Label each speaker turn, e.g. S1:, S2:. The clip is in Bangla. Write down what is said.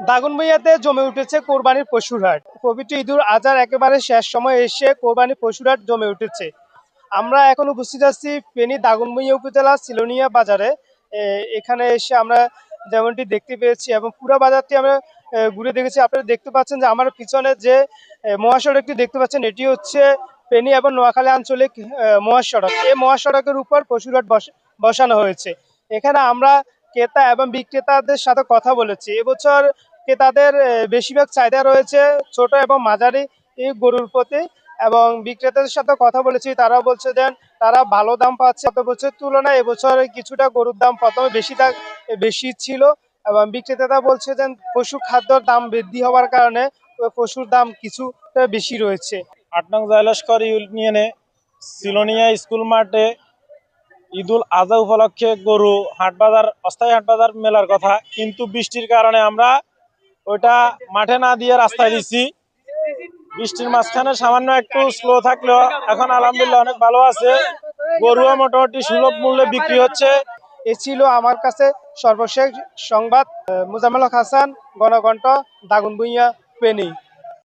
S1: দাগনভূঞাতে জমে উঠেছে কোরবানির পশুর হাট। পবিত্র ঈদুল আজহার একেবারে শেষ সময় এসে কোরবানির পশুর হাট জমে উঠেছে। আমরা এখন উপস্থিত আছি ফেনী দাগনভূঞা উপজেলা সিলোনিয়া বাজারে। এখানে এসে আমরা যেমনটি দেখতে পেয়েছি এবং পুরো বাজারটি আমরা ঘুরে দেখেছি। আপনারা দেখতে পাচ্ছেন যে আমার পিছনে যে মহাসড়কটি দেখতে পাচ্ছেন, এটি হচ্ছে ফেনী এবং নোয়াখালী আঞ্চলিক মহাসড়ক। এই মহাসড়কের উপর পশুর হাট বসানো হয়েছে। এখানে আমরা ক্রেতা এবং বিক্রেতাদের সাথে কথা বলেছি। এবছর ক্রেতাদের বেশিরভাগ চাহিদা রয়েছে ছোট এবং মাঝারি এই গরুর প্রতি, এবং বিক্রেতাদের সাথে কথা বলেছি, তারা বলছে যে তারা ভালো দাম পাচ্ছে। গত বছরের তুলনায় এবছর কিছুটা গরুর দাম প্রথমে বেশি ছিল, এবং বিক্রেতারা বলছে যে পশু খাদ্যর দাম বৃদ্ধি হওয়ার কারণে পশুর দাম কিছুটা বেশি রয়েছে।
S2: ৮ নং জয়লস্কর ইউনিয়নে সিলোনিয়া স্কুল মাঠে ঈদুল আজহা উপলক্ষে গরু হাটবাজার, অস্থায়ী হাটবাজার মেলার কথা, কিন্তু বৃষ্টির কারণে আমরা ওইটা মাঠে না দিয়ে রাস্তায় দিচ্ছি। বৃষ্টির মাঝখানে সামান্য একটু স্লো থাকলেও এখন আলহামদুলিল্লাহ অনেক ভালো আছে। গরুও মোটামুটি সুলভ মূল্যে বিক্রি হচ্ছে।
S1: এ ছিল আমার কাছে সর্বশেষ সংবাদ। মোজাম্মেল হক হাসান, গণকণ্ঠ, দাগনভূঞা, ফেনী।